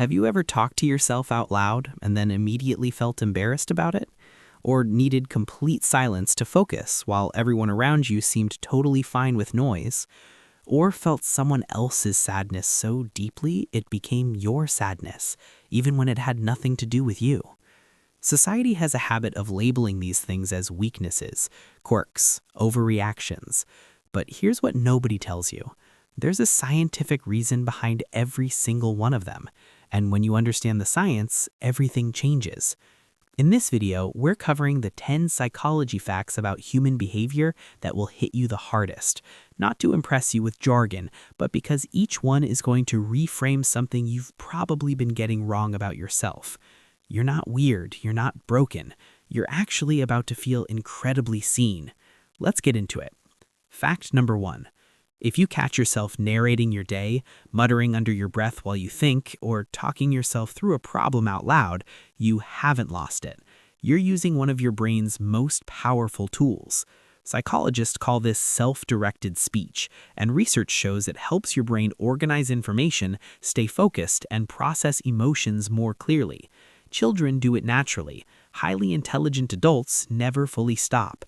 Have you ever talked to yourself out loud and then immediately felt embarrassed about it? Or needed complete silence to focus while everyone around you seemed totally fine with noise? Or felt someone else's sadness so deeply it became your sadness, even when it had nothing to do with you? Society has a habit of labeling these things as weaknesses, quirks, overreactions. But here's what nobody tells you. There's a scientific reason behind every single one of them. And when you understand the science, everything changes. In this video, we're covering the 10 psychology facts about human behavior that will hit you the hardest. Not to impress you with jargon, but because each one is going to reframe something you've probably been getting wrong about yourself. You're not weird, you're not broken. You're actually about to feel incredibly seen. Let's get into it. Fact number 1. If you catch yourself narrating your day, muttering under your breath while you think, or talking yourself through a problem out loud, you haven't lost it. You're using one of your brain's most powerful tools. Psychologists call this self-directed speech, and research shows it helps your brain organize information, stay focused, and process emotions more clearly. Children do it naturally. Highly intelligent adults never fully stop.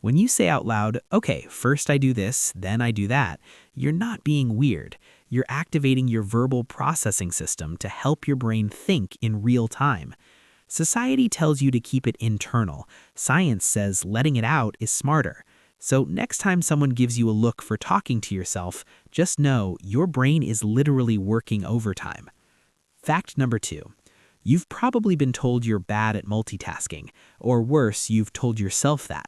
When you say out loud, okay, first I do this, then I do that, you're not being weird. You're activating your verbal processing system to help your brain think in real time. Society tells you to keep it internal. Science says letting it out is smarter. So next time someone gives you a look for talking to yourself, just know your brain is literally working overtime. Fact number 2. You've probably been told you're bad at multitasking, or worse, you've told yourself that.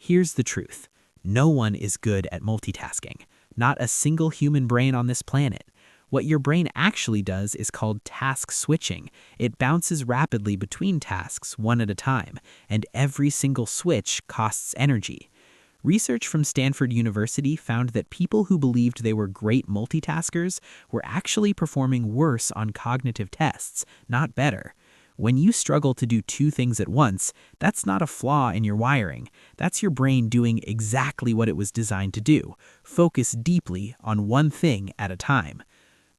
Here's the truth. No one is good at multitasking. Not a single human brain on this planet. What your brain actually does is called task switching. It bounces rapidly between tasks one at a time, and every single switch costs energy. Research from Stanford University found that people who believed they were great multitaskers were actually performing worse on cognitive tests, not better. When you struggle to do two things at once, that's not a flaw in your wiring. That's your brain doing exactly what it was designed to do. Focus deeply on one thing at a time.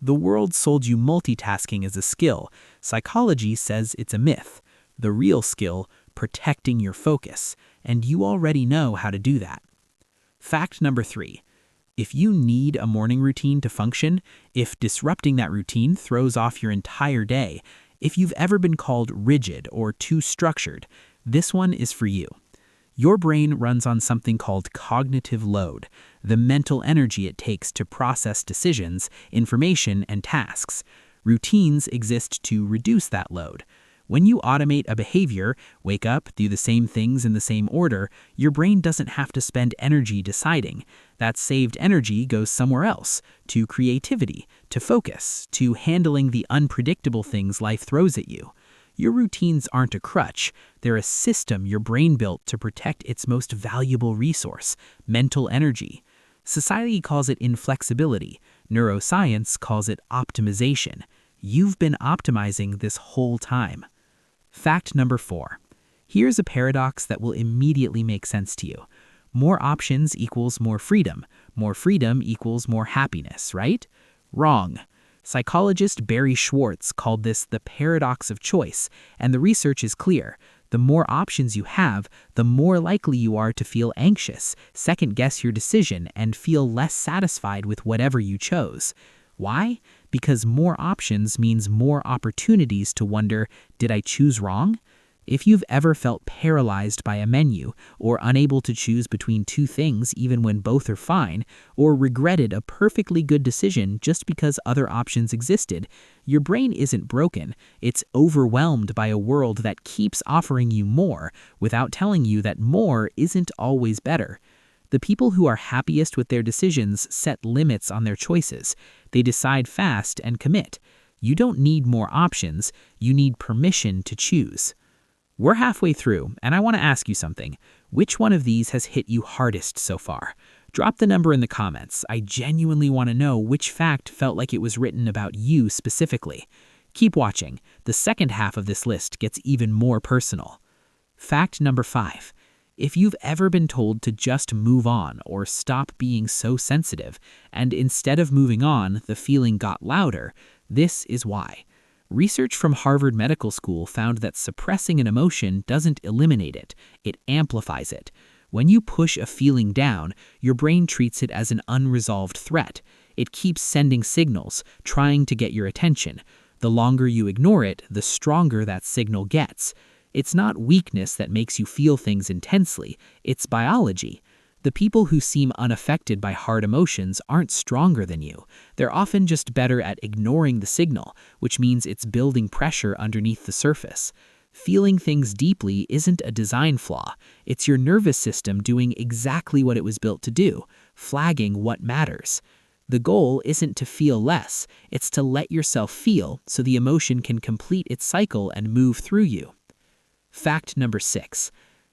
The world sold you multitasking as a skill. Psychology says it's a myth. The real skill, protecting your focus. And you already know how to do that. Fact number 3. If you need a morning routine to function, if disrupting that routine throws off your entire day, if you've ever been called rigid or too structured, this one is for you. Your brain runs on something called cognitive load, the mental energy it takes to process decisions, information, and tasks. Routines exist to reduce that load. When you automate a behavior, wake up, do the same things in the same order, your brain doesn't have to spend energy deciding. That saved energy goes somewhere else, to creativity, to focus, to handling the unpredictable things life throws at you. Your routines aren't a crutch. They're a system your brain built to protect its most valuable resource, mental energy. Society calls it inflexibility. Neuroscience calls it optimization. You've been optimizing this whole time. Fact number 4. Here's a paradox that will immediately make sense to you. More options equals more freedom. More freedom equals more happiness, right? Wrong. Psychologist Barry Schwartz called this the paradox of choice, and the research is clear. The more options you have, the more likely you are to feel anxious, second-guess your decision, and feel less satisfied with whatever you chose. Why? Because more options means more opportunities to wonder, did I choose wrong? If you've ever felt paralyzed by a menu, or unable to choose between two things even when both are fine, or regretted a perfectly good decision just because other options existed, your brain isn't broken. It's overwhelmed by a world that keeps offering you more without telling you that more isn't always better. The people who are happiest with their decisions set limits on their choices. They decide fast and commit. You don't need more options, you need permission to choose. We're halfway through, and I want to ask you something. Which one of these has hit you hardest so far? Drop the number in the comments. I genuinely want to know which fact felt like it was written about you specifically. Keep watching. The second half of this list gets even more personal. Fact number 5. If you've ever been told to just move on or stop being so sensitive, and instead of moving on, the feeling got louder, this is why. Research from Harvard Medical School found that suppressing an emotion doesn't eliminate it, it amplifies it. When you push a feeling down, your brain treats it as an unresolved threat. It keeps sending signals, trying to get your attention. The longer you ignore it, the stronger that signal gets. It's not weakness that makes you feel things intensely, it's biology. The people who seem unaffected by hard emotions aren't stronger than you. They're often just better at ignoring the signal, which means it's building pressure underneath the surface. Feeling things deeply isn't a design flaw. It's your nervous system doing exactly what it was built to do, flagging what matters. The goal isn't to feel less, it's to let yourself feel so the emotion can complete its cycle and move through you. Fact number 6.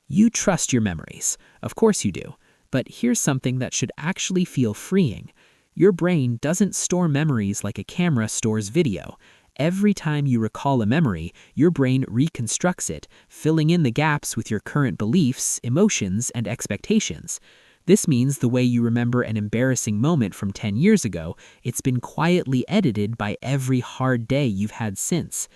You trust your memories. Of course you do. But here's something that should actually feel freeing. Your brain doesn't store memories like a camera stores video. Every time you recall a memory, your brain reconstructs it, filling in the gaps with your current beliefs, emotions, and expectations. This means the way you remember an embarrassing moment from 10 years ago, it's been quietly edited by every hard day you've had since.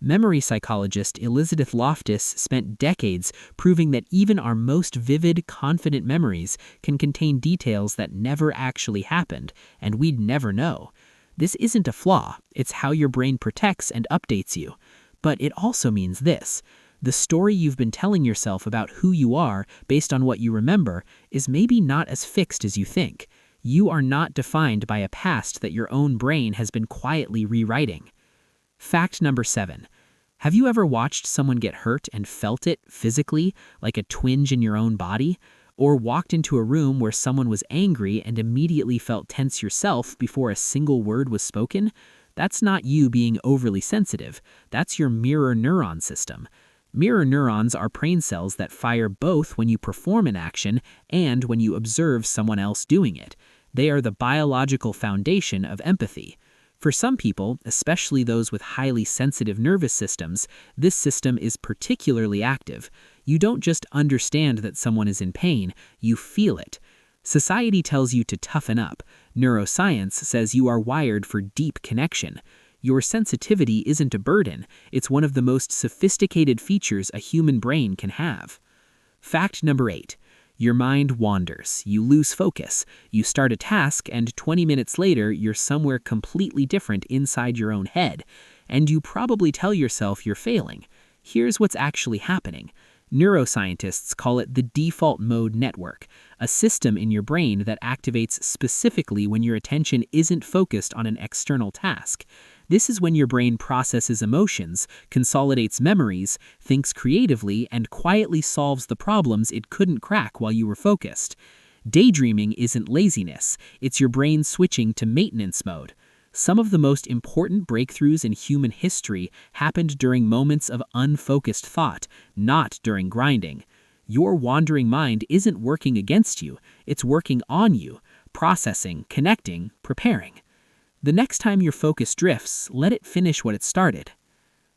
Memory psychologist Elizabeth Loftus spent decades proving that even our most vivid, confident memories can contain details that never actually happened, and we'd never know. This isn't a flaw, it's how your brain protects and updates you. But it also means this. The story you've been telling yourself about who you are based on what you remember is maybe not as fixed as you think. You are not defined by a past that your own brain has been quietly rewriting. Fact number 7. Have you ever watched someone get hurt and felt it physically, like a twinge in your own body? Or walked into a room where someone was angry and immediately felt tense yourself before a single word was spoken? That's not you being overly sensitive. That's your mirror neuron system. Mirror neurons are brain cells that fire both when you perform an action and when you observe someone else doing it. They are the biological foundation of empathy. For some people, especially those with highly sensitive nervous systems, this system is particularly active. You don't just understand that someone is in pain, you feel it. Society tells you to toughen up. Neuroscience says you are wired for deep connection. Your sensitivity isn't a burden, it's one of the most sophisticated features a human brain can have. Fact number 8. Your mind wanders, you lose focus, you start a task, and 20 minutes later you're somewhere completely different inside your own head, and you probably tell yourself you're failing. Here's what's actually happening. Neuroscientists call it the default mode network, a system in your brain that activates specifically when your attention isn't focused on an external task. This is when your brain processes emotions, consolidates memories, thinks creatively, and quietly solves the problems it couldn't crack while you were focused. Daydreaming isn't laziness, it's your brain switching to maintenance mode. Some of the most important breakthroughs in human history happened during moments of unfocused thought, not during grinding. Your wandering mind isn't working against you, it's working on you, processing, connecting, preparing. The next time your focus drifts, let it finish what it started.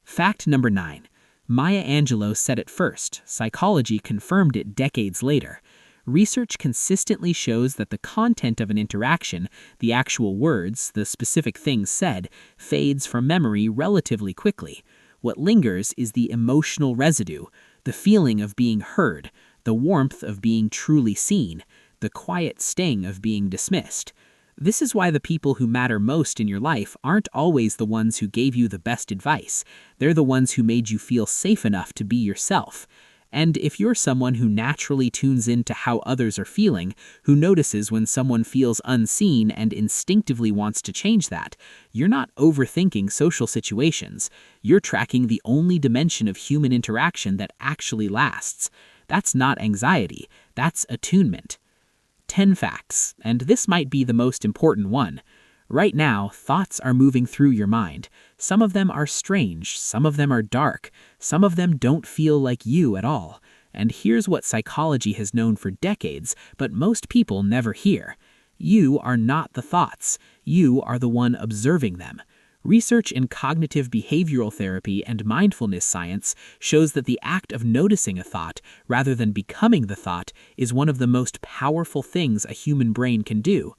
Fact number 9. Maya Angelou said it first. Psychology confirmed it decades later. Research consistently shows that the content of an interaction, the actual words, the specific things said, fades from memory relatively quickly. What lingers is the emotional residue, the feeling of being heard, the warmth of being truly seen, the quiet sting of being dismissed. This is why the people who matter most in your life aren't always the ones who gave you the best advice. They're the ones who made you feel safe enough to be yourself. And if you're someone who naturally tunes into how others are feeling, who notices when someone feels unseen and instinctively wants to change that, you're not overthinking social situations. You're tracking the only dimension of human interaction that actually lasts. That's not anxiety, that's attunement. 10 facts, and this might be the most important one. Right now, thoughts are moving through your mind. Some of them are strange, some of them are dark, some of them don't feel like you at all. And here's what psychology has known for decades, but most people never hear. You are not the thoughts. You are the one observing them. Research in cognitive behavioral therapy and mindfulness science shows that the act of noticing a thought, rather than becoming the thought, is one of the most powerful things a human brain can do.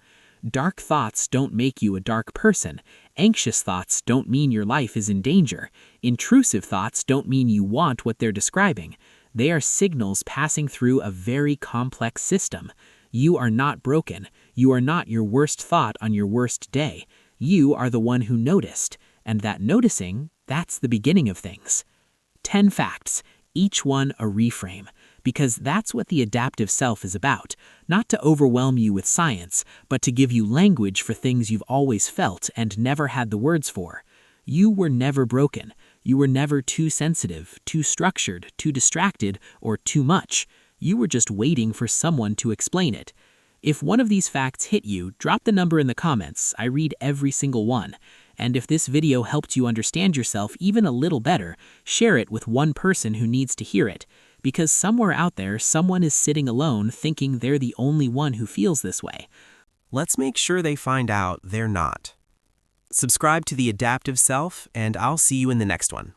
Dark thoughts don't make you a dark person. Anxious thoughts don't mean your life is in danger. Intrusive thoughts don't mean you want what they're describing. They are signals passing through a very complex system. You are not broken. You are not your worst thought on your worst day. You are the one who noticed. And that noticing, that's the beginning of things. 10 facts, each one a reframe. Because that's what the adaptive self is about. Not to overwhelm you with science, but to give you language for things you've always felt and never had the words for. You were never broken. You were never too sensitive, too structured, too distracted, or too much. You were just waiting for someone to explain it. If one of these facts hit you, drop the number in the comments. I read every single one. And if this video helped you understand yourself even a little better, share it with one person who needs to hear it. Because somewhere out there, someone is sitting alone thinking they're the only one who feels this way. Let's make sure they find out they're not. Subscribe to the Adaptive Self, and I'll see you in the next one.